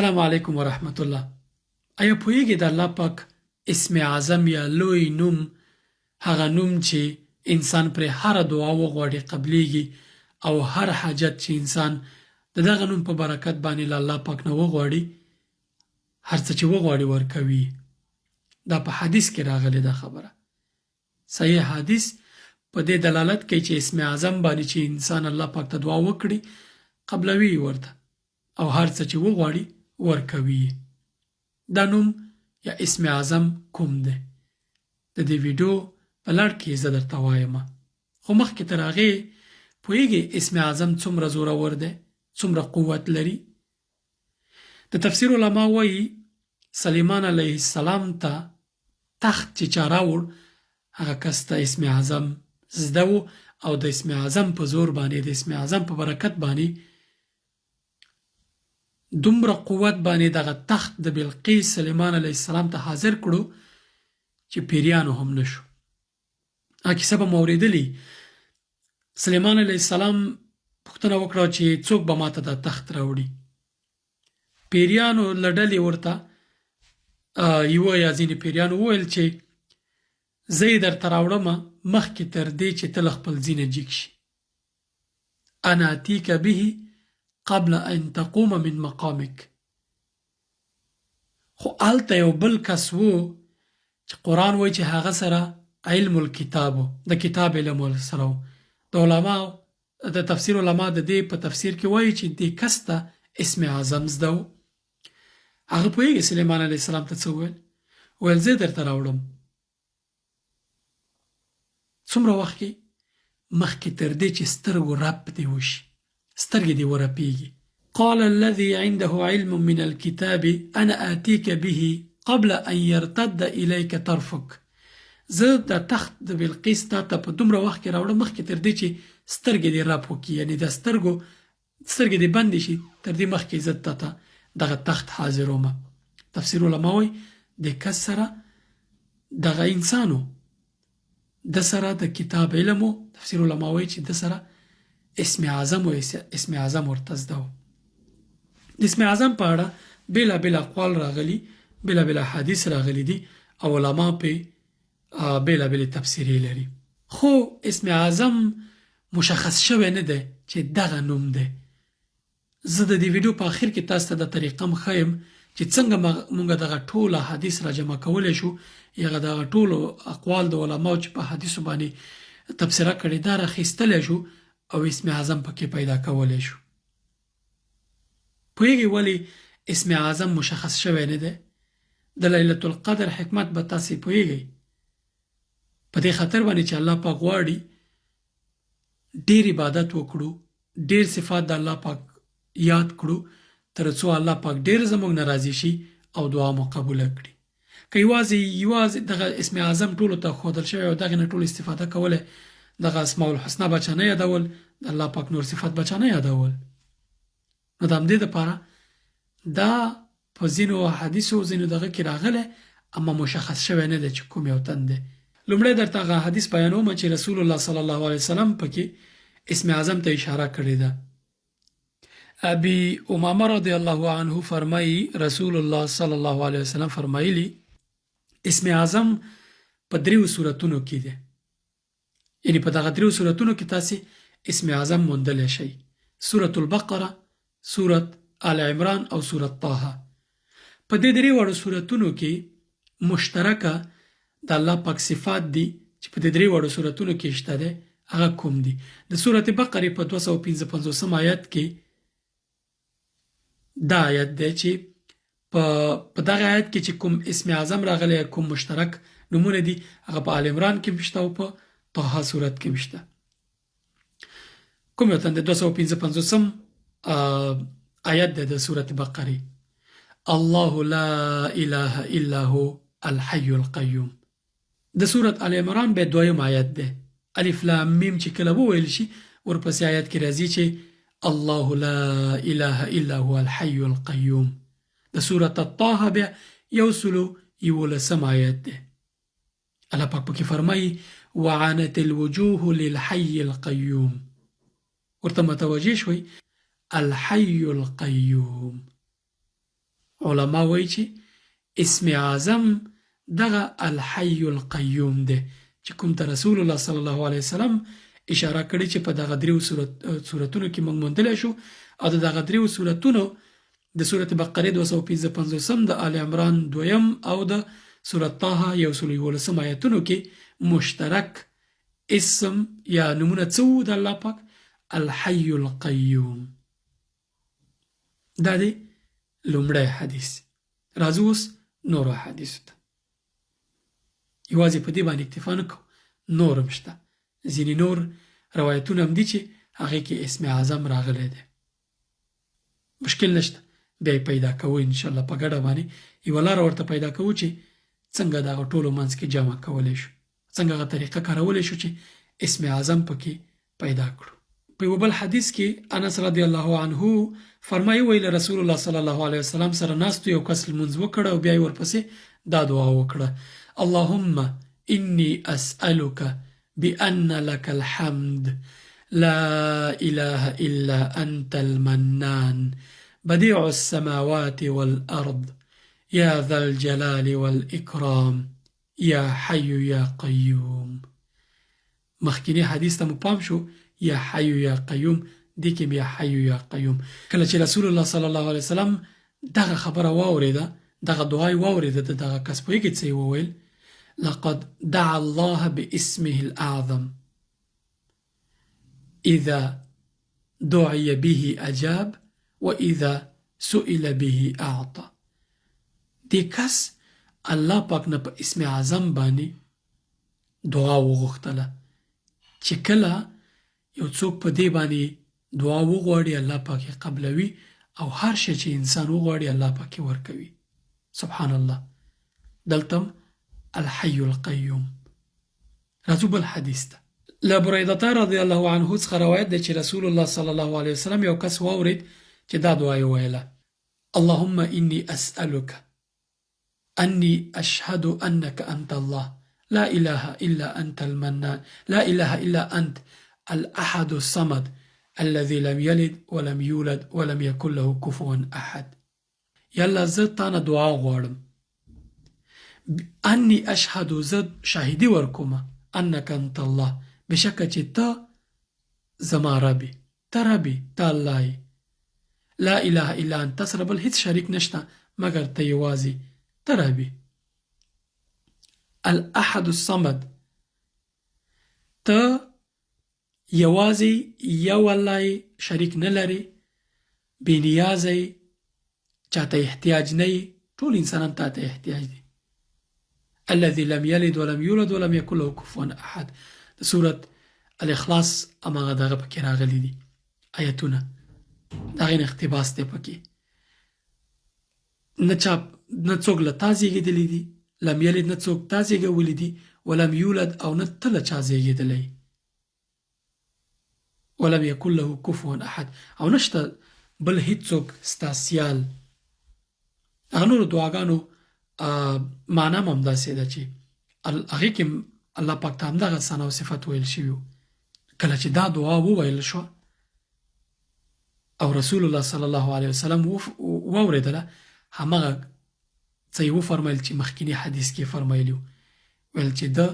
السلام علیکم ورحمت الله. آیا پوهیږئ د الله پاک اسم اعظم یا لوی نوم هغه نوم چې انسان پرې هره دعا وغواړي قبلیږي او هر حاجت چې انسان د دغه نوم په برکت باندې له الله پاک نه وغواړي هر څه چې وغواړي ورکوي. دا په حدیث کې راغلی دا خبره. صحیح حدیث په دې دلالت کوي چې اسم اعظم باندې چې انسان الله پاک ته دعا وکړي قبلوي ورته او هر څه چې وغواړي ورکوي. دا نوم یا اسم اعظم کوم دی؟ د دې ویډیو په لړ کې زه درته وایم. خو مخکې تر هغې پوهیږئ اسم اعظم څومره زورور دی، څومره قوت لري؟ د تفسیر علما وایي سلیمان علیه السلام ته تخت چې چا راوړ هغه کس ته اسم اعظم زده و او د اسم اعظم په زور باندې د اسم اعظم په برکت باندې دومره قوت باندې دغه تخت د بلقیس سلیمان علیه السلام ته حاضر کړو چې پیریانو هم نشو. هغه کیسه به مو اورېدلې. سلیمان علیه السلام پوښتنه وکړه چې څوک به ماته دا تخت راوړي. پیریانو له ډلې ورته یوه یا ځینې پیریانو وویل چې زه یې درته راوړمه مخکې تر دې چې ته له خپل ځینه جګ شي. انا اتیک به قبل ان تقوم من مقامک. خو هلته یو بل کس و چې قرآن وایي چې هغه سره علم الکتاب و، د کتاب علم سره و. د علماو د تفسیر علما د دې په تفسیر کې وایي چې دې کس ته اسم اعظم زده و. هغه پوهیږي سلیمان علیه السلام ته څه وویل؟ ویل زه درته راوړم. څومره وخت کې؟ مخکې تر دې چې سترګو رپ دې وشي، سترګې دې ورپیږي. قال الذي عنده علم من الكتاب انا آتيك به قبل ان يرتد اليك طرفك. زه د تخت د بلقیس تا ته په دومره وخت کې راوړم مخکې تر دې چې سترګې دې رپ وکړي، یعنې د سترګې دې بندې شي، تر دې مخکې زه تا ته دغه تخت حاضرومه. تفسیر علما وایي د کس سره دغه انسانو د سره د کتاب علم و. تفسیر علما وایي چې د سره اسم اعظم و، اسم اعظم ورته زده و. د اسم اعظم په اړه بېلابېل اقوال راغلي، بېلابېل احادیث راغلي دي او علما پې بېلابېلې تفسیرې لري. خو اسم اعظم مشخص شوی نه دی چې دغه نوم دی. زه د دې ویډیو په آخر کې تاسو ته د طریقه ښیم چې څنګه موږ دغه ټول احادیث راجمع کولی شو یا دغه ټولو اقوال د علماو چې په حدیثو باندې تبصره کړې دا راخیستلی شو او اسم اعظم پکې پیدا کولی شو. پوهیږئ ولې اسم اعظم مشخص شوی نه دی؟ د لیلة القدر حکمت به تاسې پوهیږئ. په دې خاطر باندې چې الله پاک غواړي ډېر عبادت وکړو، ډېر صفات د الله پاک یاد کړو تر څو الله پاک ډېر زموږ نه راضي شي او دعا مو قبوله کړي. که یوازې دغه اسم اعظم ټولو ته ښودل شوی او دغې نه ټول استفاده کولی، دغه اسماء الحسنه به چا نه یادول، د الله پاک نور صفات به چا نه یادول، نو د همدې دپاره دا په ځینو حدیثو ځینو دغه کې راغلی اما مشخص شوی نه دی چې کوم یو تن دی. لومړی درته هغه حدیث بیانومه چې رسول الله صلی الله علیه وسلم پکې اسم اعظم ته اشاره کړې ده. ابي امامه رضی الله عنه فرمایي رسول الله صلی الله علیه وسلم فرمایلی اسم اعظم په دریو صورتونو کې دی. یعنی په دغه دریو صورتونو کې تاسې اسم اعظم موندلی شئ: سورة البقره، سورة آل عمران او سورة طه. په دې درې واړو صورتونو کې مشترکه د الله پاک صفات دي چې په دې درې واړو صورتونو کې شته دی. هغه کوم دي؟ د سورة بقره په 255 آیت کې دا آیت دی چې په دغه آیت کې چې کوم اسم اعظم راغلی کوم مشترک نومونه دي هغه په آل عمران کې شته او په طه صورت کې شته. کوم یو تن د 255 آیت دی د سورة بقره: الله لا اله الا هو الحي القيوم. د سورة آل عمران به دویم آیت دی. الف لام میم چې کله وویل شي ورپسې آیت کې راځي چې الله لا اله الا هو الحي القيوم. د سورة طه بیا 111 آیت دی. الله پاک پکې فرمایي وعنت الوجوه للحي القيوم. ورته متوجه شوي الحي القيوم. علما وایي چې اسم اعظم دغه الحي القیوم دی چې کوم ته رسول الله صلی الله علیه وسلم اشاره کړې چې په دغه دریو سورتونو کې موږ موندلی شو او د دغه دریو سورتونو د سورت بقره 255 د آل عمران 2 او د سورت طه 111 آیتونو کې مشترک اسم یا نمونه څو د الله پاک الحي القیوم. دا دی لومړی حدیث. راځو اوس نورو حدیثو ته. یوازې په دې باندې اکتفا نه کوو، نور هم شته. ځینې نور روایتونه هم دي چې هغې کې اسم اعظم راغلی دی. مشکل نشته، بیا یې پیدا کوو انشاءالله په ګډه باندې یوه لاره ورته پیدا کوو چې څنګه دغه ټولو منځ کې جمع کولی شو، څنګه هغه طریقه کارولی شو چې اسم اعظم پکې پیدا کړو. په یو بل حدیث کې انس رضی الله عنه فرمایي ویل رسول الله صلی الله علیه وسلم سره ناستو یو کس لمونځ وکړه او بیا یې ورپسې دا دعا وکړه: اللهم انی اسألک بأن لك الحمد لا إله إلا أنت المنان بديع السماوات والأرض يا ذا الجلال والإكرام يا حي يا قيوم. مخکینی حدیث ته مو پام شو یا حی یا قیوم، دې کې بیا حی یا قیوم. کله چې رسول الله صلی الله علیه وسلم دغه خبره واورېده، دغه دعا یې واورېده، د دغه کس پوهېږي څه یې وویل؟ لقد دعا الله باسمه الأعظم إذا دعي به أجاب وإذا سئل به أعطى. دې کس الله پاک نه په اسم اعظم باندې دعا وغوښتله چې کله یو څوک په دې باندې دعا وغواړي الله پاک یې قبلوي او هر شی چې انسان وغواړي الله پاک یې ورکوي. سبحان الله. دلته الحي القيوم. راځو بل حدیث ته. له بریدة رضی الله عنه څخه روایت دی چې رسول الله صلی الله علیه وسلم یو کس واورید چې دا دعا یې ویله: اللهم إني أسألك أني أشهد أنك أنت الله لا إله إلا أنت المنان لا إله إلا أنت الأحد الصمد الذي لم يلد ولم يولد ولم يكن له كفوا أحد. يلا زه تانه دعا غواړم أني أشهد زه شاهدي ورکومه أنك أنت الله بشکه چې ته زما ربي، ته ربي، ته الله یې. لا إله إلا أنت سره بل هیڅ شریک نشته مګر ته یوازې، ته ربي. الأحد الصمد، ته یوازې یو الله یې، شریک نه لري، بې نیازه یې، چاته احتیاج نه یې، ټول انسانان تا ته احتیاج دي. الذي لم يلد ولم يولد ولم يكن له كفوا أحد. د سورة الاخلاص اماغه دغه پکې راغلي دي آیتونه، دغه اقتباس دی پکې. نه څوک له تا زېږېدلی دي، لم یلد نه څوک تا زېږولی دي، ولم یولد او نه ته له چا زېږېدلی، ولم یکن له کفوا احد او نشته بل هیڅوک ستا سیال. هغه نورو دعاګانو معنا هم همداسې ده چې هغې کې الله پاک ته همدغه ثنا او صفت ویل شوي وو. کله چې دا دعا وویل شوه او رسول الله صلی الله علیه وسلم واورېدله، همغه څه یې وفرمیل چې مخکینی حدیث کې فرمایلي وو. ویل چې ده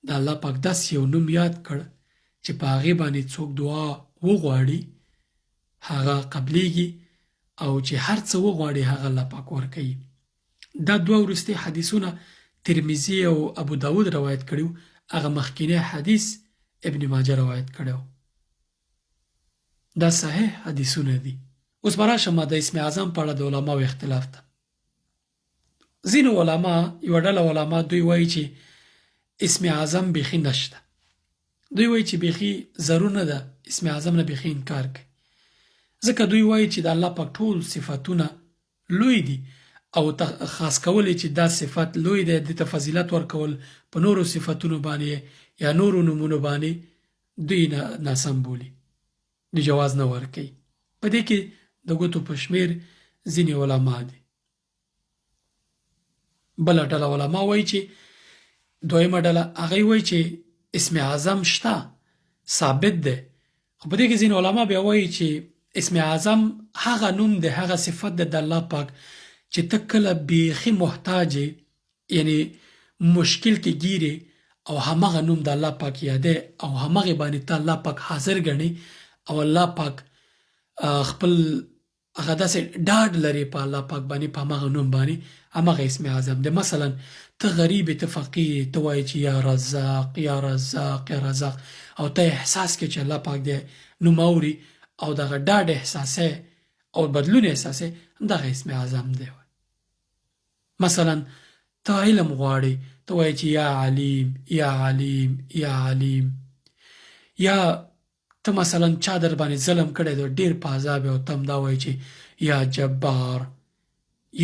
د الله پاک داسې یو نوم یاد کړ چې په هغې باندې څوک دعا وغواړي هغه قبلیږي او چې هر څه وغواړي هغه الله پاک ورکوي. دا دوه وروستي حدیثونه ترمذي او ابو داود روایت کړي وو، هغه مخکینی حدیث ابن ماجه روایت کړی وو. دا صحیح حدیثونه دي. اوس به راشم د اسم اعظم په اړه د علماو اختلاف ته. ځینو علما، یوه ډله علما، دوی وایي چې اسم اعظم بیخي نشته. دوی وایي چې بیخي ضرور نه ده، اسم اعظم نه بیخي انکار کوي، ځکه دوی وایي چې د الله پاک ټول صفاتونه لوی دي او خاص کولی چې دا صفت لوی دی، دې ته فضیلت ورکول په نورو صفتونو باندې یا نورو نومونو باندې دوی ناسم بولي، دوی جواز نه ورکوي. په دې کې د ګوتو په شمېر ځینې علما دي. بله ډله علما وایي چې دویمه ډله هغوی وایي چې اسم اعظم شته، ثابت دی. خو په دې کې ځینې علما بیا وایي چې اسم اعظم هغه نوم دی، هغه صفت دی د الله پاک چې ته کله بیخي محتاج یعنی مشکل کې ګیرې او همغه نوم د الله پاک یادې او همغه باندې ته الله پاک حاضر ګڼي او الله پاک خپل هغه داسې ډاډ لري په الله پاک باندې په همغه نوم باندې همغه اسم اعظم دی. مثلا ته غریب ته فقیر ته وایي چې یا رزاق یا رزاق یا رزاق او ته احساس کې چې الله پاک دې نوم اوري او دغه ډاډ احساسې او بدلون احساسې همدغه اسم اعظم دی. مثلا ته علم غواړي ته وایي چې یا علیم یا علیم یا علیم. یا ته مثلا چا در باندې ظلم کړی دی ډېر په عذاب او ته هم دا وایي چې یا جبار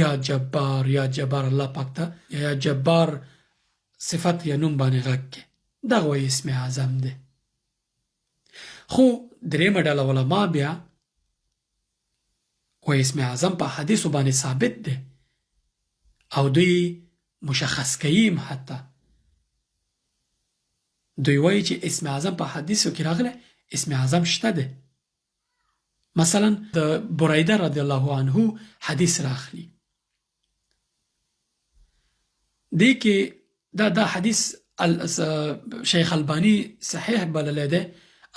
یا جبار یا جبار. الله پاک ته یا جبار صفت یا نوم باندې غږ کې دغه وایي اسم اعظم دی. خو درېیمه ډله علما بیا وایي اسم اعظم په حدیثو باندې ثابت دی او دوی مشخص کوي حتی دوی وایي چې اسم اعظم په حدیثو کې راغلی اسم اعظم شته دی. مثلا د بریده رضی الله عنه حدیث راخلی دی کې دا حدیث شیخ البانی صحیح بللی دی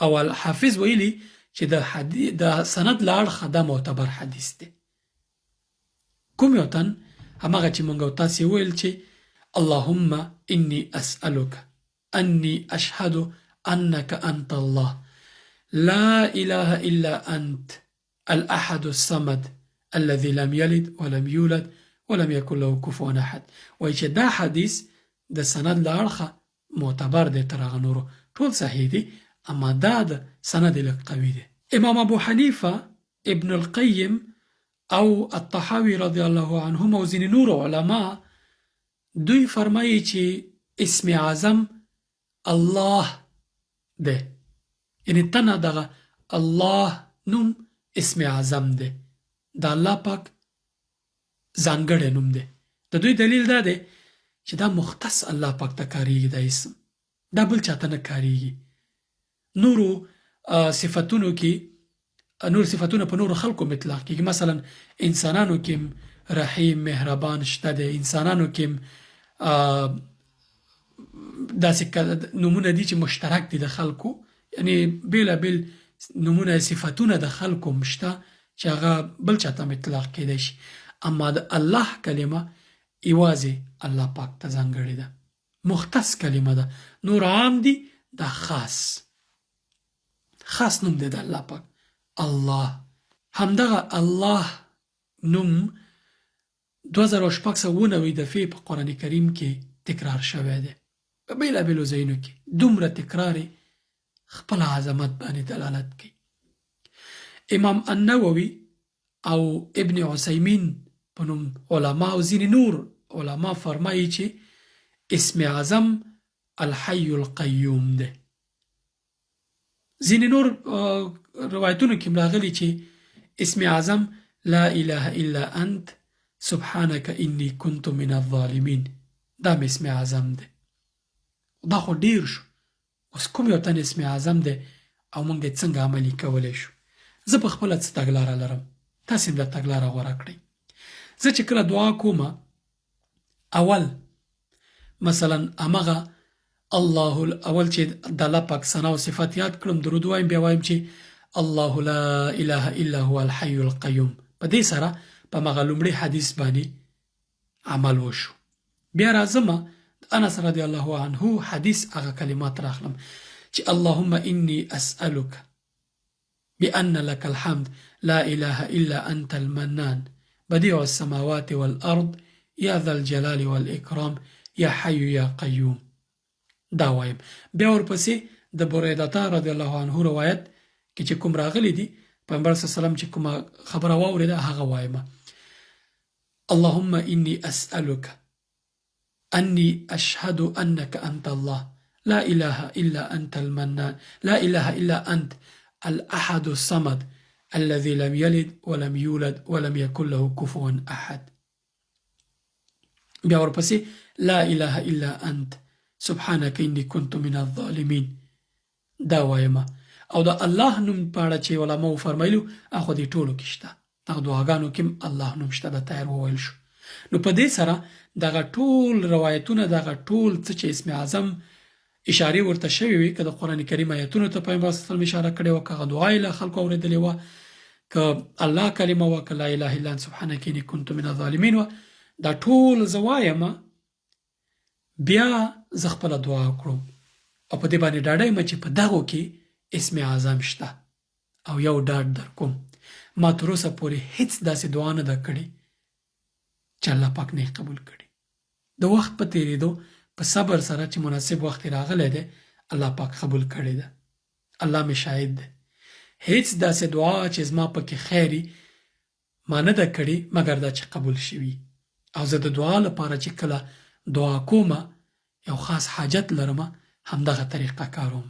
او الحافظ ویلی چې د سند له اړخه دا معتبر حدیث دی. کوم یو تن همغه چې مونږ او تاسې ویل چې اللهم انی اسألک انی اشهد انک انت الله لا اله الا انت الاحد الصمد الذي لم يلد ولم يولد ولم يكن له كفوا احد. وایي چې دا حدیث د سند له اړخه معتبر دی تر هغه نورو ټول صحیح دی اما دا د سند لږ قوي دی. امام ابو حنیفه ابن القیم او الطحاوی رضی الله عنهم او ځینې نور علما دوی فرمایي چې اسم اعظم الله دی یعنی تنه دغه الله نوم اسم اعظم دی د الله پاک ځانګړی نوم دی. د دوی دلیل دا دی چې دا مختص الله پاک ته کاریږي دا اسم دا بل چاته نه کاریږي. نورو صفتونو کې نور صفتونه په نورو خلکو مطلق کېږي. مثلا انسانانو کې رحیم مهربان شته دی انسانانو کې داسې نومونه دي چې مشترک دي د خلکو یعنی بیلابیل نومونه صفتونه د خلکو مشته چې هغه بل چاته مطلق کېدی شي اما د الله کلمه یوازې الله پاک ته ځانګړې ده مختص کلمه ده. نور عام دي دا خاص نوم دی د الله پاک الله. همدغه الله نوم 2699 دفعې په قرآن کریم کې تکرار شوی دی په بیلابیلو ځایونو کې. دومره تکرار خپل عظمت باندې دلالت کوي. امام النووي او ابن عثیمین په نوم علما او ځینې نور علما فرمایي چې اسم اعظم الحي القیوم دی. ځینې نور روایتونو کې راغلي چې اسم اعظم لا اله الا انت سبحانك انی كنت من الظالمین دا اسم اعظم دی. دا خو ډیر شو اوس کوم یو تن اسم اعظم دی او موږ دې څنګه عملي کولی شو. زه په خپله څه تګلاره لرم تاسې هم دا تګلاره غوره کړئ. زه چې کله دعا کوم اول مثلا همغه الله اول چې د الله پاک ثنا او صفات یاد کړم درود وایم بیا وایم چې الله لا اله الا هو الحي القيوم. په دې سره په مغه لومړي حدیث باندې عمل وشو. بیا راځم انس رضی الله عنه حدیث هغه کلمات راخلم چې اللهم انی اسألك بأن لك الحمد لا اله الا انت المنان بديع السماوات والارض يا ذا الجلال والاکرام یا حي یا قیوم. دا وایم. بیا ورپسې د بریده رضی الله عنه روایت کې چې کوم راغلی دی پیغمبر صلی الله علیه وسلم چې کومه خبره واورېده هغه وایم اللهم انی اسألك أني أشهد أنك أنت الله لا إله إلا أنت المنان لا إله إلا أنت الأحد الصمد الذي لم يلد ولم يولد ولم يكن له كفوا أحد. بیا ورپسې لا إله إلا أنت سبحانك إني كنت من الظالمين. دا وایم او دا الله نوم په اړه چې علماو فرمایلو هغه دې ټولو کې شته دغه دعاګانو کې الله نوم شته د طاهر وویل شو. نو په دې سره دغه ټول روایتونه دغه ټول څه چې اسم اعظم اشاره ورته شوی وي که د قران کریم آیتونو ته پیغمبر صلی الله علیه وسلم اشاره کړې وه که دعا له خلکو اورېدلې وه که الله کلمه وه که لا اله الا انت سبحانک انی کنت من الظالمین وه دا ټول زه وایم بیا زه خپله دعا وکړم او په دې باندې ډاډه یم چې په دغو کې اسم اعظم شته او یو ډاډ در کوم ما تر اوسه پورې هیڅ داسې دعا نه ده کړې چې الله پاک نه قبول کړي. د وخت په تیریدو په صبر سره چې مناسب وخت راغلی دی الله پاک قبول کړی ده. الله مې شاهد دی هیڅ داسې دعا چې زما پکې خیري ما نه ده کړې مګر دا چې قبول شوي. او زه د دعا لپاره چې کله دعا کومه یو خاص حاجت لرمه همدغه طریقه کاروم.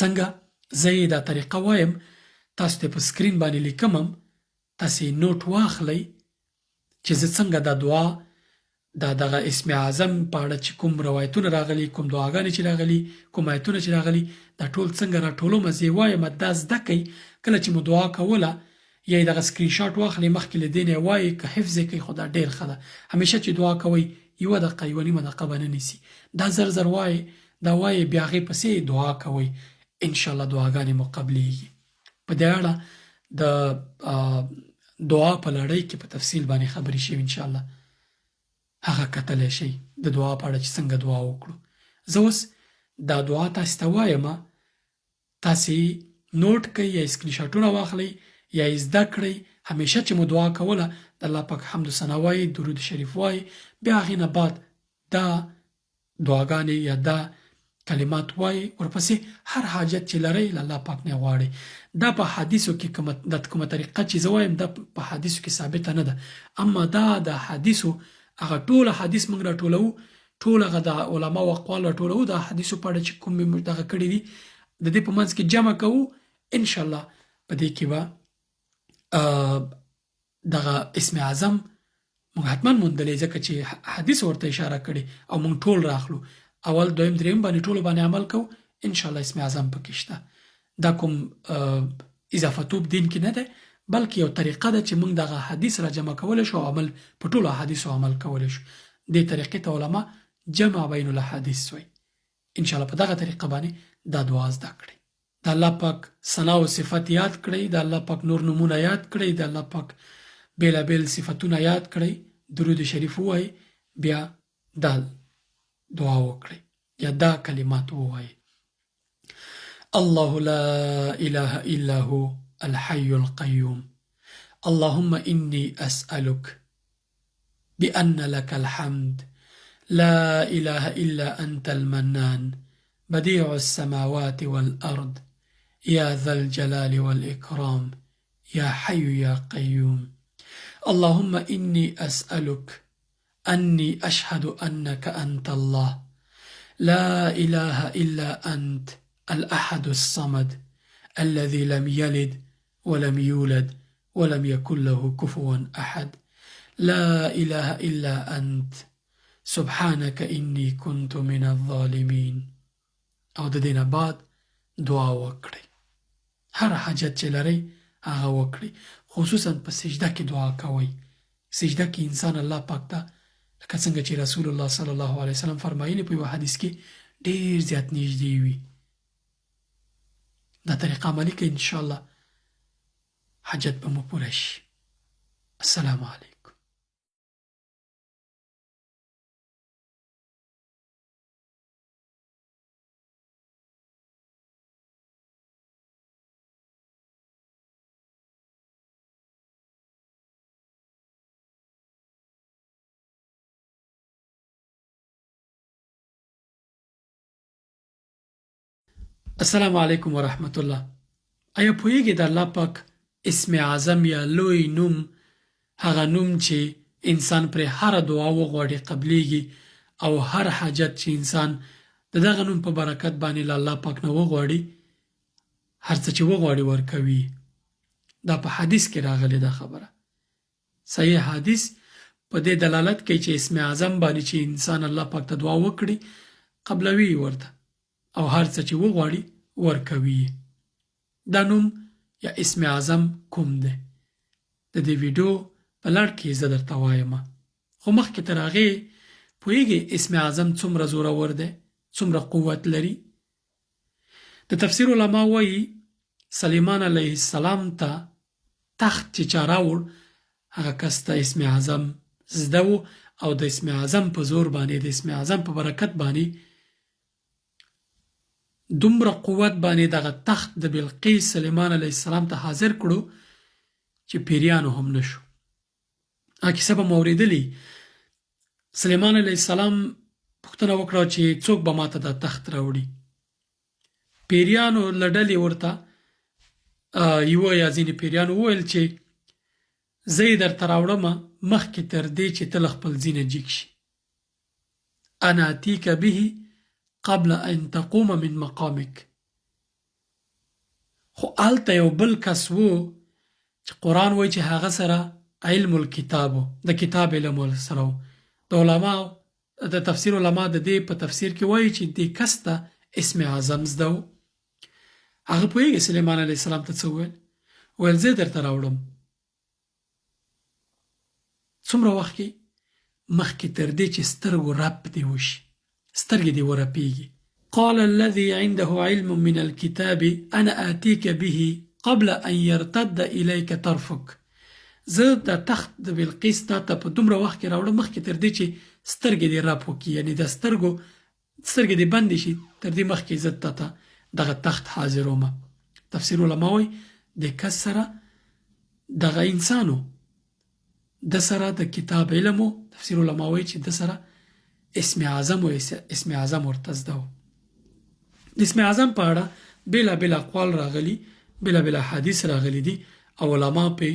څنګه زه یې دا طریقه وایم تاسو ته په سکرین باندې لیکمم تاسې نوټ واخلئ چې زه څنګه دا دعا دا دغه اسم اعظم په اړه چې کوم روایتونه راغلي کوم دعاګانې چې راغلي کوم آیتونه چې راغلي دا ټول څنګه راټولوم زه یې وایم دا زده کئ کله چې مو دعا کوله یا یې دغه سکرین شاټ واخلئ مخکې له دې نه یې وایئ که حفظ یې کوئ خو دا ډېر ښه ده. همیشه چې دعا کوئ یوه دقیقه یوه نیمه دقیقه به نه نیسي دا زر زر وایئ دا وایئ بیا هغې پسې دعا کوئ انشاءالله دعاګانې مو قبلیږي. په دې اړه د دعا په لړۍ کې په تفصیل باندې خبرې شوي انشاءالله هغه کتلی شئ د دعا په اړه چې څنګه دعا وکړو. زه اوس دا دعا تاسې ته وایم تاسې نوټ کئ یا سکرین شاټونه واخلئ یا یې زده کړئ. همیشه چې مو دعا کوله د الله پاک حمد و ثنا وایئ درود شریف وایئ بیا هغې نه بعد دا دعاګانې یا دا کلمات وایي ورپسې هر حاجت چې لرئ له الله پاک نه غواړئ. دا په حدیثو کې کومه طریقه چې زه وایم دا په حدیثو کې ثابته نه ده اما دا د حدیثو هغه ټول حدیث موږ راټولوو ټول هغه د علماو اقوال راټولوو د حدیثو په اړه چې کوم مې دغه کړي دي د دې په منځ کې جمع کوو انشاءالله په دې کې به دغه اسم اعظم موږ حتما موندلی ځکه چې حدیث ورته اشاره کړي او موږ ټول راخلو اول دویم دریم باندې ټولو باندې عمل کوو انشاءالله اسم اعظم پکې شته. دا کوم اضافه توب دین کې نه ده بلکې یو طریقه ده چې موږ دغه حدیث را جمع کولی شو او عمل په ټولو احادیثو عمل کولی شو. دې طریقې ته علما جمع بین الاحادیث وایي. انشاءالله په دغه طریقه باندې دا دعا زده کړئ. د الله پاک ثنا او صفت یاد کړئ د الله پاک نور نومونه یاد کړئ د الله پاک بېلابېل صفتونه یاد کړئ درود شریف ووایئ بیا دا دعا وکړئ یا دا کلمات ووایئ. الله لا اله الا هو الحي القيوم اللهم إني أسألك بأن لك الحمد لا إله إلا أنت المنان بديع السماوات والأرض يا ذا الجلال والإكرام يا حي يا قيوم اللهم إني أسألك أني أشهد أنك أنت الله لا إله إلا أنت الأحد الصمد الذي لم يلد ولم يولد ولم يكن له كفوا أحد لا إله إلا أنت سبحانك إني كنت من الظالمين. او د دې نه بعد دعا وکړئ هر حاجت چې لرئ هغه وکړئ خصوصا په سجده کې دعا کوئ. سجده کې انسان الله پاک ته لکه څنګه چې رسول الله صلی الله علیه وسلم فرمایلی په یو حدیث کې ډیر زیات نږدې وي. دا طریقه عملي کړئ انشاءالله حاجت به مو پوره شي. السلام علیکم. السلام علیکم ورحمت الله. آیا پوهیږئ د الله پاک اسم اعظم یا لوی نوم هغه نوم چې انسان پرې هر دعا وغواړي قبلیږي او هر حاجت چې انسان د دغه نوم په برکت باندې له الله پاک نه وغواړي هر څه چې وغواړي ورکوي. دا په حدیث کې راغلی دا خبره صحیح حدیث په دې دلالت کوي چې اسم اعظم باندې چې انسان الله پاک ته دعا وکړي قبلوي ورته او هر څه چې وغواړي ورکوي. دا نوم یا اسم اعظم کوم دی؟ د دې ویډیو په لړ کې زه درته وایم. خو مخکې تر هغې پوهیږئ اسم اعظم څومره زورور دی، څومره قوت لري؟ د تفسیر علما وایي سلیمان علیه السلام ته تخت چې چا راوړ هغه کس ته اسم اعظم زده و او د اسم اعظم په زور باندې، د اسم اعظم په برکت باندې دومره قوت باندې دغه تخت د بلقیس سلیمان علیه السلام ته حاضر کړو چې پیریانو هم نشو. کیسه به مو اورېدلې. سلیمان علیه السلام پوښتنه وکړه چې څوک به ماته دا تخت راوړي. پیریانو له ډلې ورته یوه یا ځینې پیریانو وویل چې زه یې درته راوړمه مخکې تر دې چې ته له خپل ځینه جګ شي. انا اتیک به قبل ان تقوم من مقامک. خو هلته یو بل کس و چې قرآن وایي چې هغه سره علم الکتاب و، د کتاب علم سره و. د علماو د تفسیر علما د دې په تفسیر کې وایي چې دې کس ته اسم اعظم زده و. هغه پوهېږي سلیمان علیه السلام ته څه وویل؟ ویل زه درته راوړم. څومره وخت کې؟ مخکې تر دې چې سترګو رپ دې وشي، سترګې دې ورپېږي. قال الذي عنده علم من الكتاب انا آتيك به قبل ان يرتد اليك طرفك. زه د تخت د بلقیس تا ته په دومره وخت کې راوړم مخکې تر دې چې سترګې دې رپ وکړي، یعنې د سترګې دې بندې شي، تر دې مخکې زه تا ته دغه تخت حاضرومه. تفسیر علما وایي د کس سره دغه انسانو د سره د کتاب علم و. تفسیر علما وایي چې د سره اسم اعظم و، اسم اعظم ورته زده و. د اسم اعظم په اړه بېلابېل اقوال راغلي، بېلابېل احادیث راغلي دي او علما پې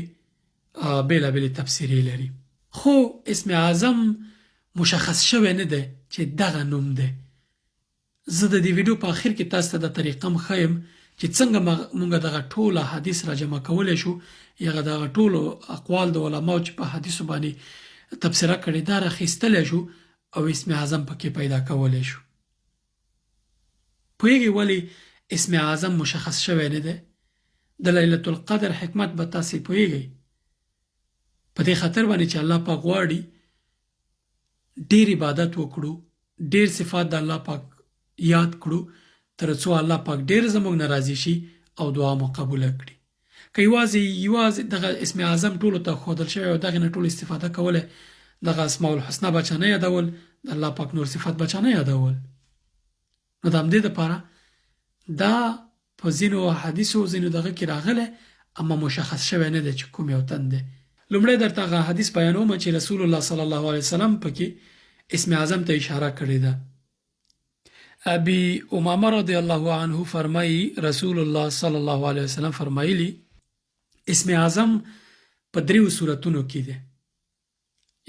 بېلابېلې تفسیرې لري. خو اسم اعظم مشخص شوی نه دی چې دغه نوم دی. زه د دې ویډیو په آخر کې تاسو ته د طریقه هم ښیم چې څنګه موږ دغه ټول احادیث راجمع کولی شو، یا دغه ټولو اقوال د علماو چې په حدیثو باندې تبصره کړې دا راخیستلی شو او اسم اعظم پکې پیدا کولی شو. پوهېږئ ولې اسم اعظم مشخص شوی نه دی؟ د لیلة القدر حکمت به تاسې پوهېږئ په دې خاطر باندې چې الله پاک غواړي ډېر عبادت وکړو، ډېر صفات د الله پاک یاد کړو تر څو الله پاک ډېر زموږ نه راضي شي او دعا مو قبوله کړي. که یوازې دغه اسم اعظم ټولو ته ښودل شوی او دغې نه ټول استفاده کوله، دغه اسماء الحسنه به چا نه یادول، د الله پاک نور صفات به چا نه یادول. نو د همدې دپاره دا په ځینو حدیثو ځینو دغه کې راغلی، اما مشخص شوی نه دی چې کوم یو تن دی. لومړی درته هغه حدیث بیانوم چې رسول الله صلی الله علیه وسلم پکې اسم اعظم ته اشاره کړې ده. ابي امامه رضی الله عنه فرمایي رسول الله صلی الله علیه وسلم فرمایلی اسم اعظم په 3 صورتونو کې دی.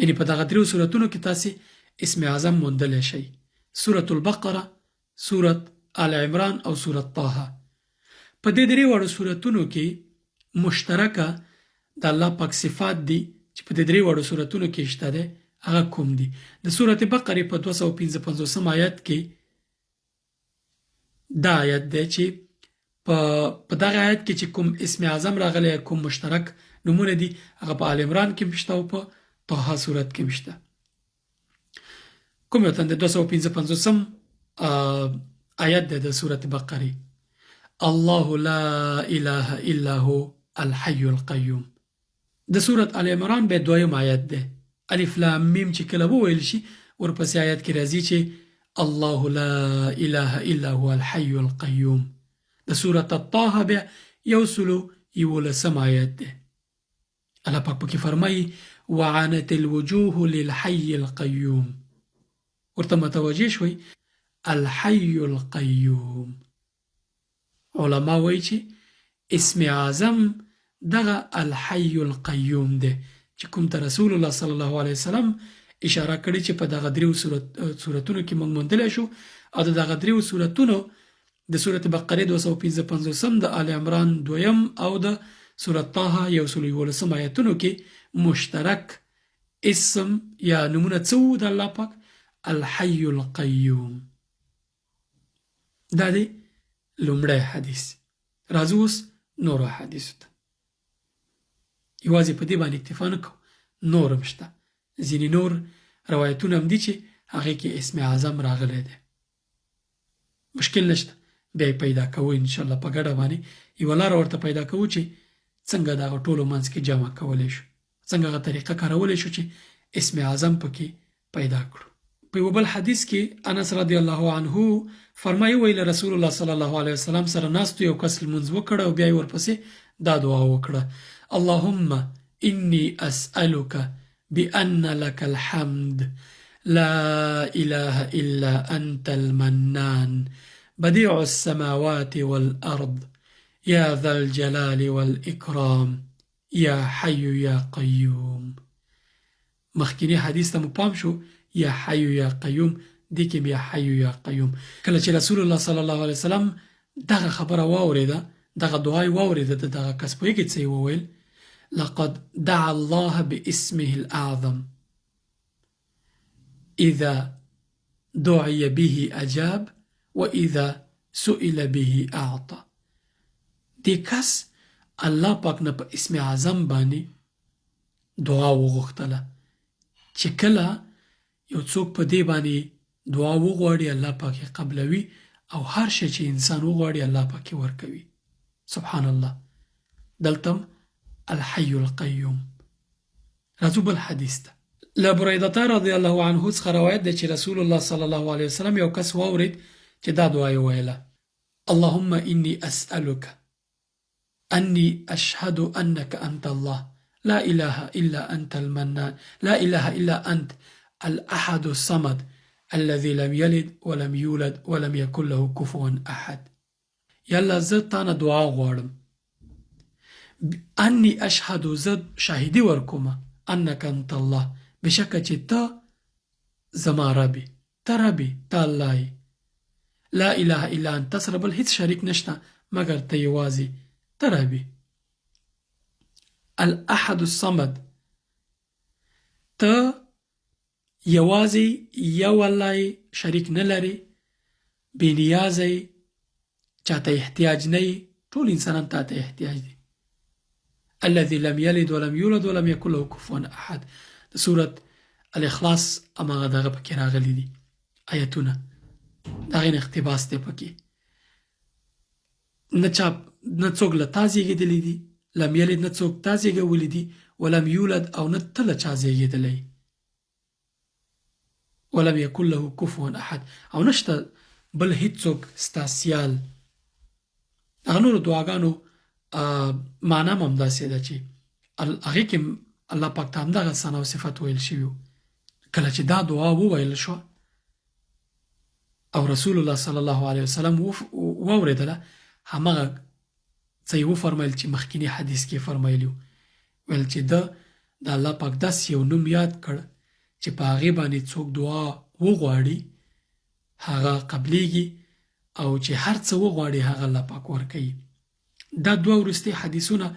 یعنی په دغه 3 صورتونو کې تاسې اسم اعظم موندلی شئ: سورة البقره، سورة آل عمران او سورة طه. په دې 3 وړو صورتونو کې مشترکه د الله پاک صفات دي چې په دې 3 وړو صورتونو کې شته دی. هغه کوم دي؟ د سورة بقره په 255 آیت کې دا آیت دی چې په دغه آیت کې چې کوم اسم اعظم راغلی، کوم مشترک نومونه دي، هغه په آل عمران کې مشته او په طه صورت کې مشته. کوم یو تن د 255 آیت دی د سورة بقره: الله لا اله الا هو الحي القيوم. د سورة آل عمران به 2 آیت دی. الف لام میم چې کله وویل شي ورپسې آیت کې راځي چې الله لا اله الا هو الحي القيوم. د سورة طه بیا 111 آیت دی. الله پاک پکې فرمایي وعنت الوجوه للحي القيوم. ورته متوجه شوي الحي القيوم. علما وایي چې اسم اعظم دغه الحي القيوم دی چې کوم ته رسول الله صلی الله علیه وسلم اشاره کړې چې په دغه 3 صورتونو کې موږ موندلی شو. او د دغه 3 صورتونو د سورة بقره 255، د آل عمران 2 او د سورة طه 111 آیتونو کې مشترک اسم یا نمونه څه د الله پاک؟ الحي القيوم. دا دی لومړی حدیث. راځو اوس نورو حدیثو ته. یوازې په دې باندې اکتفا نه کوو، نور هم شته. ځینې نور روایتونه هم دي چې هغې کې اسم اعظم راغلی دی. مشکل نشته، بیا یې پیدا کوو انشاءالله په ګډه باندې یوه لاره ورته پیدا کوو چې څنګه د هغه ټولو منځ کې جمع کولی شو، څنګه هغه طریقه کارولی شو چې اسم اعظم پکې پیدا کړو. په یو بل حدیث کې انس رضی الله عنه فرمایي ویل رسول الله صلی الله علیه وسلم سره ناستو، یو کس لمونځ وکړه او بیا یې ورپسې دا دعا وکړه: اللهم انی اسألک بأن لك الحمد لا إله إلا أنت المنان بديع السماوات والأرض يا ذا الجلال والإكرام يا حي يا قيوم. مخکینی حدیث ته مو پام شو، یا حی یا قیوم، دې کې بیا حی یا قیوم. کله چې رسول الله صلی الله علیه وسلم دغه خبره واورېده، دغه دعا یې واورېده، د دغه کس پوهېږئ څه یې وویل؟ لقد دعا الله باسمه الأعظم إذا دعي به أجاب وإذا سئل به أعطى. دې کس الله پاک نه په اسم اعظم باندې دعا وغوښتله چې کله یو څوک په دې باندې دعا وغواړي الله پاک یې قبلوي، او هر شی چې انسان وغواړي الله پاک یې ورکوي. سبحان الله. دلته الحي القيوم. راځو بل حدیث ته. له بریدة رضی الله عنه څخه روایت دی چې رسول الله صلی الله علیه وسلم یو کس واورید چې دا دعا یې ویله: اللهم إني أسألك أني أشهد أنك أنت الله لا إله إلا أنت المنان لا إله إلا أنت الأحد الصمد الذي لم يلد ولم يولد ولم يكن له كفوا أحد. یالله زه تانه دعا غواړم، أني أشهد زه شاهدي ورکوم، أنك أنت الله بشکه چې ته زما ربي، ته ربي، ته الله یې، لا إله إلا أنت، سره بل هیڅ شریک نشته مګر ته یوازې، ته ربي. الأحد الصمد، ته یوازې یو الله یې، شریک نه لري، بې نیازه یې، چاته احتیاج نه یې، ټول انسانان تا ته احتیاج دي. الذي لم يلد ولم يولد ولم يكن له كفوا أحد. د سورة الاخلاص هماغه دغه پکې راغلي دي آیتونه، د هغې نه اقتباس دی پکې. نه څوک له تا زېږېدلی دي، لم یلد نه څوک تا زېږولی دي، ولم یولد او نه ته له چا زېږېدلی، ولم یکن له کفوا احد، او نشته بل هیڅوک ستا سیال. هغه نورو دعاګانو معنا هم همداسې ده چې هغې کې الله پاک ته همدغه ثنا او صفت ویل شوي وو. کله چې دا دعا وویل شوه او رسول الله صلی الله علیه وسلم واورېدله، همغه څه یې وفرمیل چې مخکینی حدیث کې فرمایلي وو، ویل چې ده د الله پاک داسې یو نوم یاد کړ چې په هغې باندې څوک دعا وغواړي هغه قبلیږي، او چې هر څه وغواړي هغه الله پاک ورکوي. دا دوه وروستي حدیثونه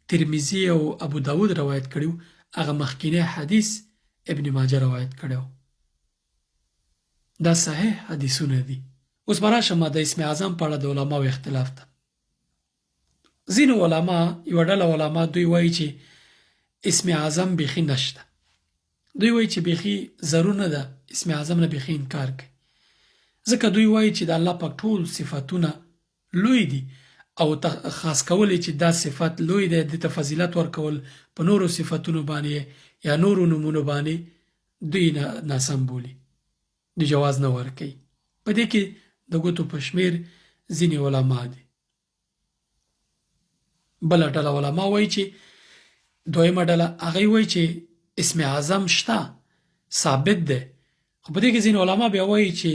ترمذي او ابو داود روایت کړي وو، هغه مخکینی حدیث ابن ماجه روایت کړی وو. دا صحیح حدیثونه دي. اوس به راشم د اسم اعظم په اړه د علماو اختلاف ته. ځینو علما، یوه ډله علما، دوی وایي چې اسم اعظم بیخي نشته. دوی وایي چې بیخي ضرور نه ده، اسم اعظم نه بیخي انکار کوي، ځکه دوی وایي چې د الله پاک ټول صفتونه لوی دي، او خاص کولی چې دا صفت لوی دی، دې ته فضیلت ورکول په نورو صفتونو باندې یا نورو نومونو باندې دوی ناسم بولي، د جواز نه ورکوي. په دې کې د ګوتو په شمېر ځینې علما دي. بله ډله علما وایي چې دویمه ډله هغوی وایي چې اسم اعظم شته، ثابت دی، خو په دې کې ځینې علما بیا وایي چې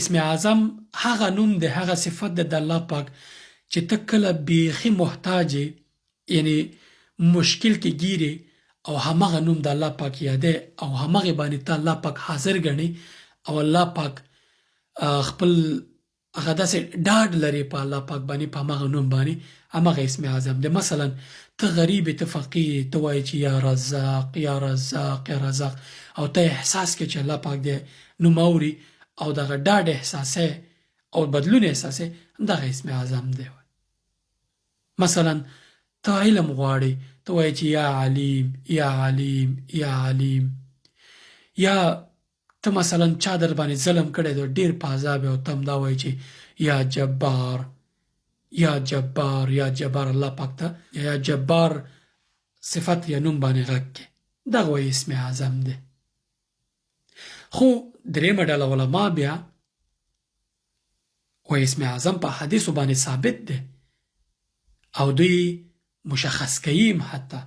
اسم اعظم هغه نوم دی، هغه صفت دی د الله پاک چې ته کله بیخي محتاج یعنی مشکل کې ګیرې او همغه نوم د الله پاک یادې او همغه باندې ته الله پاک حاضر ګڼي او الله پاک خپل هغه داسې ډاډ لري په الله پاک باندې، په همغه نوم باندې، همغه اسم اعظم دی. مثلا ته غریب، ته فقیر، ته وایي چې یا رزاق یا رزاق یا رزاق، او ته احساس کې چې الله پاک دې نوم اوري او دغه ډاډ احساسې او بدلون احساسې، دغه اسم اعظم دی. مثلا ته علم غواړې، ته وایې چې یا علیم یا علیم یا علیم. یا ته مثلا چا در باندې ظلم کړی دی ډېر په عذاب او ته هم دا وایې چې یا جبار یا جبار یا جبار. الله پاک ته یا جبار صفت یا نوم باندې غږ کې دغه وایي اسم اعظم دی. خو درېیمه ډله علما بیا وایي اسم اعظم په حدیثو باندې ثابت دی او دوی مشخص کوي حتی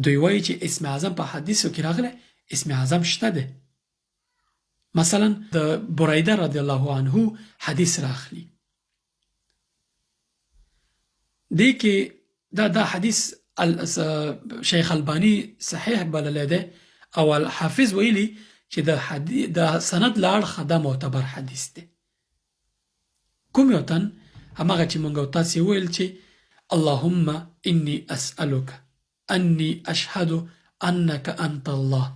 دوی وایي چې اسم اعظم په حدیثو کې راغلی اسم اعظم شته دی. مثلا د بریده رضی الله عنه حدیث راخلی دی کې دا حدیث شیخ البانی صحیح بللی دی او الحافظ ویلی چې د سند له اړخه دا معتبر حدیث دی. کوم یو تن هماغه چې مونږ او تاسې ویل چې اللهم انی اسألک انی اشهد انک انت الله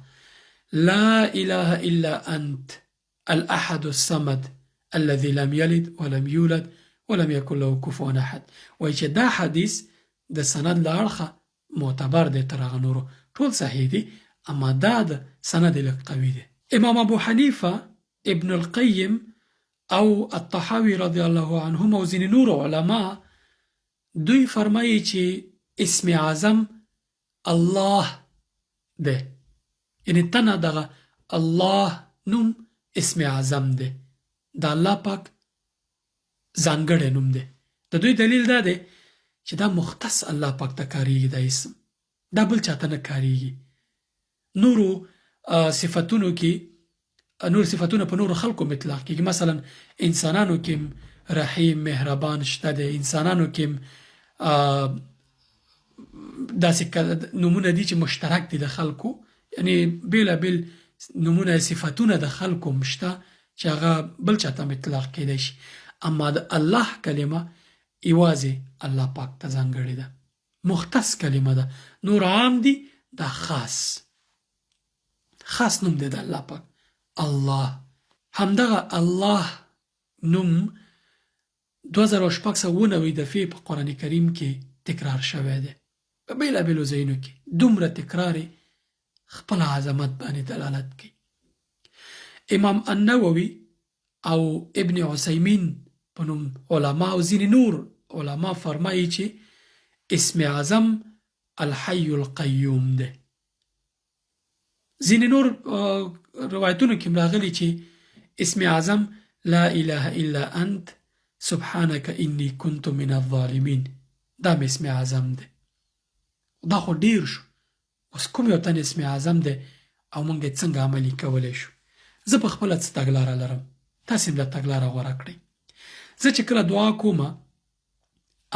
لا اله الا انت الاحد الصمد الذي لم يلد ولم يولد ولم يكن له كفوا احد. وایي چې دا حدیث د سند له اړخه معتبر دی تر هغه نورو ټول صحیح دی اما دا د سند لږ قوي دی. امام ابو حنیفه ابن القیم او الطحاوی رضی الله عنهم او ځینې نور علما دوی فرمایي چې اسم اعظم الله دی، یعنی تنه دغه الله نوم اسم اعظم دی، د الله پاک ځانګړی نوم دی. د دوی دلیل دا دی چې دا مختص الله پاک ته کاریږي دا اسم، دا بل چاته نه کاریږي. نورو صفتونو کې نور صفتونه په نورو خلکو مطلق کېږي. مثلا انسانانو کې رحیم مهربان شته دی، انسانانو کې داسې نومونه دي چې مشترک دي د خلکو، یعنی بېلابېل نومونه صفتونه د خلکو مشته چې هغه بل چاته مطلق کېدی شي. اما د الله کلمه یوازې الله پاک ته ځانګړې ده، مختص کلمه ده. نور عام دي، دا خاص نوم دی د الله پاک الله. همدغه الله نوم 2690 دفعې په قرآن کریم کې تکرار شوی دی په بېلابېلو ځایونو کې. دومره تکرار خپل عظمت باندې دلالت کوي. امام النووي او ابن عثیمین په نوم علما او ځینې نور علما فرمایي چې اسم اعظم الحی القیوم دی. ځینې نور روایتونو کې راغلي چې اسم اعظم لا اله الا انت سبحانك انی كنت من الظالمین، دا اسم اعظم دی. دا خو ډیر شو، اوس کوم یو تن اسم اعظم دی او موږ یې څنګه عملي کولی شو؟ زه په خپله څه تګلاره لرم، تاسې هم دا تګلاره غوره کړئ. زه چې کله دعا کومه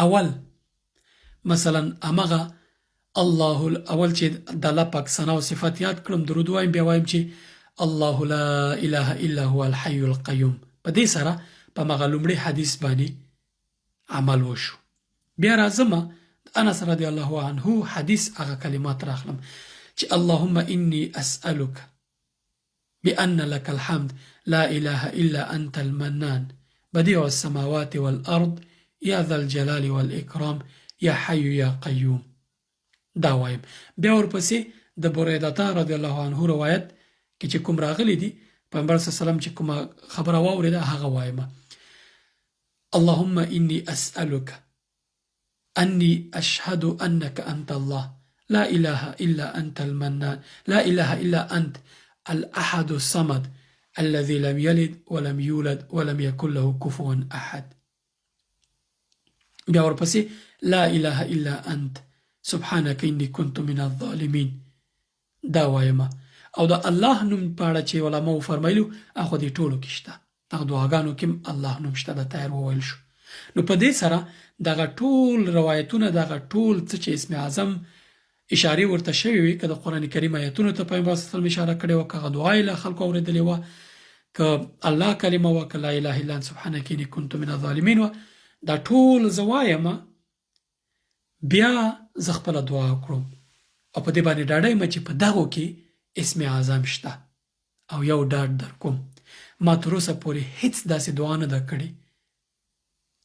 اول مثلا همغه الله اول چې د الله پاک ثنا او صفات یاد کړم درود وایم، بیا وایم چې الله لا اله الا هو الحي القيوم. په دې سره په مغه لومړي حدیث باندې عمل وشو. بیا راځم انس رضی الله عنه حدیث هغه کلمات راخلم چې اللهم انی اسألك بأن لك الحمد لا اله الا انت المنان بديع السماوات والارض یا ذا الجلال والاکرام یا حی یا قیوم. دا وایم. بیا ورپسې د بریده رضی الله عنه روایت کې چې کوم راغلی دي پیغمبر صلی الله علیه وسلم چې کومه خبره واورېده هغه وایم اللهم انی اسألك انی اشهد انك انت الله لا اله الا انت المنان لا اله الا انت الاحد الصمد الذي لم يلد ولم يولد ولم يكن له كفوا احد. بیا ورپسې لا اله الا انت سبحانك انی كنت من الظالمین. دا وایم. او دا الله نوم په اړه چې علماو فرمایلو هغه دې ټولو کې شته، دغه دعاګانو کې الله نوم شته، دا تیر وویل شو. نو په دې سره دغه ټول روایتونه دغه ټول څه چې اسم اعظم اشاره ورته شوی وي، که د قرآن کریم آیتونو ته پیغمبر صلی الله علیه وسلم اشاره کړې وه، که هغه دعا یې له خلکو اورېدلې وه، که الله کلمه وه، که لا اله الا انت سبحانک انی کنت من الظالمین وه، دا ټول زه وایم. بیا زه خپله دعا کړم او په دې باندې ډاډه یم چې په دغو کې اسم اعظم شته. او یو ډاډ در کوم، ما تر اوسه پورې هیڅ داسې دعا نه ده کړې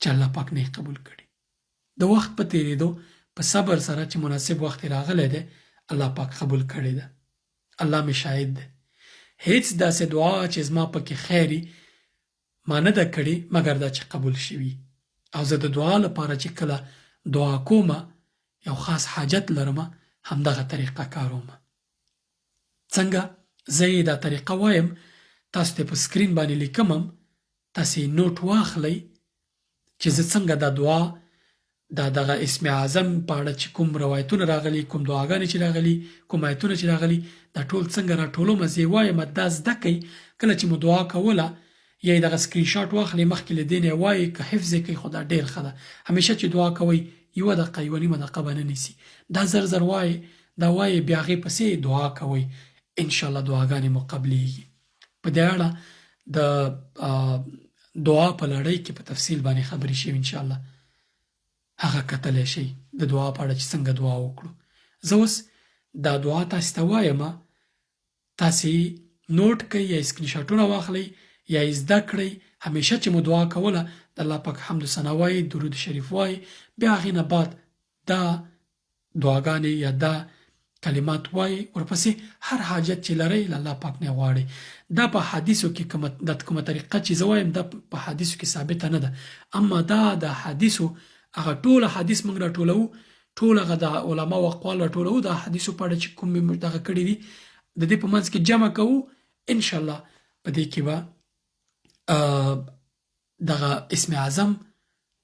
چې الله پاک نه یې قبول کړي. د وخت په تېرېدو په صبر سره چې مناسب وخت راغلی دی الله پاک قبول کړی ده. الله مې شاهد دی. هیڅ داسې دعا چې زما پکې خیري ما نه ده کړې مګر دا چې قبول شوي. او زه د دعا لپاره چې کله دعا کومه یو خاص حاجت لرمه همدغه طریقه کاروم. څنګه زه یې دا طریقه وایم تاسو ته په سکرین باندې لیکمم، تاسې نوٹ واخلئ چې زه څنګه دا دعا دغه اسم اعظم په اړه چې کوم روایتونه راغلي، کوم دعاګانې چې راغلي، کوم آیتونه چې راغلي، دا ټول څنګه راټولوم، زه یې وایم. دا زده کئ کله چې مو دعا کوله یا یې دغه سکرین شاټ واخلئ مخکې له دې نه یې وایئ که حفظ یې کئ خو دا ډېر ښه ده. همیشه چې دعا کوئ 1 دقیقه 1 نیمه دقیقه به نه نیسي. دا زر زر وایئ، دا وایئ بیا هغې پسې دعا کوئ، انشاءالله دعاګانې مو قبلیږي. په دې اړه د دعا په لړۍ کې په تفصیل باندې خبرې شوي انشاءالله هغه کتلی شئ د دعا په اړه چې څنګه دعا وکړو. زه اوس دا دعا تاسې ته وایم، تاسې نوٹ کئ یا سکرین شاټونه واخلئ یا یې زده کړئ. همیشه چې مو دعا کوله د الله پاک حمد و ثنا وایئ، درود شریف وایئ، بیا هغې نه بعد دا دعاګانې یا دا کلمات وایئ، ورپسې هر حاجت چې لرئ له الله پاک نه غواړئ. دا په حدیثو کې کومه طریقه چې زه وایم دا په حدیثو کې ثابته نه ده، اما دا د حدیثو هغه ټول حدیث موږ راټولوو، ټول هغه د علماو اقوال راټولوو، د حدیثو په اړه چې کوم مې دغه کړي دي د دې په منځ کې جمع کوو. انشاءالله په دې کې به دغه اسم اعظم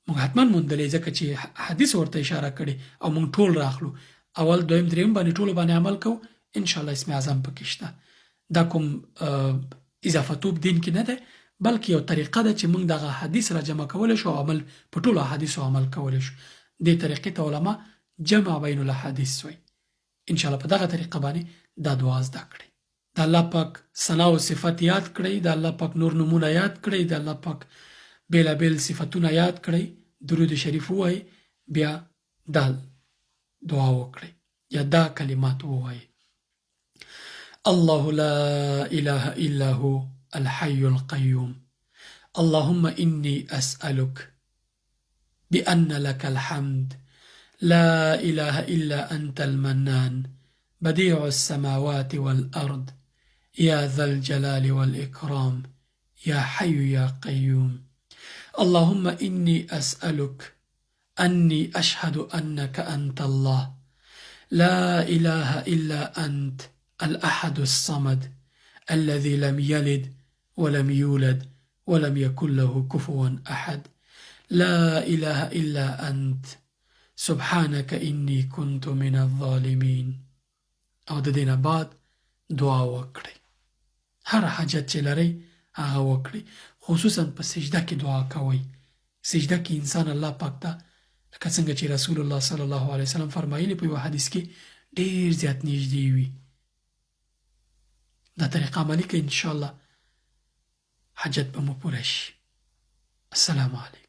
موږ حتما موندلی، ځکه چې حدیث ورته اشاره کړي او موږ ټول راخلو، اول دویم دریم باندې ټولو باندې عمل کوو، انشاءالله اسم اعظم پکې شته. دا کوم اضافه توب دین کې نه ده، بلکې یو طریقه ده چې موږ دغه حدیث را جمع کولی شو او عمل په ټولو احادیثو عمل کولی شو. دې طریقې ته علما جمع بین الاحادیث وایي. انشاءالله په دغه طریقه باندې دا دعا زده کړئ. د الله پاک ثنا او صفات یاد کړئ، د الله پاک نور نومونه یاد کړئ، د الله پاک بیلابیل صفتونه یاد کړئ، درود شریف ووایئ، بیا دا دعا وکړئ یا دا کلمات ووایئ: الله لا اله الا هو الحي القيوم اللهم إني أسألك بأن لك الحمد لا إله إلا أنت المنان بديع السماوات والأرض يا ذا الجلال والإكرام يا حي يا قيوم اللهم إني أسألك أني أشهد أنك أنت الله لا إله إلا أنت الأحد الصمد الذي لم يلد ولم يولد ولم يكن له كفوا أحد لا إله إلا أنت سبحانك إني كنت من الظالمين. او د دې نه بعد دعا وکړئ، هر حاجت چې لرئ هغه وکړئ، خصوصا په سجده کې دعا کوئ. سجده کې انسان الله پاک ته لکه څنګه چې رسول الله صلی الله علیه وسلم فرمایلی په یو حدیث کې ډیر زیات نږدې وي. دا طریقه عملي کړئ، انشاءالله حاجت به مو پوره شي. السلام علیکم.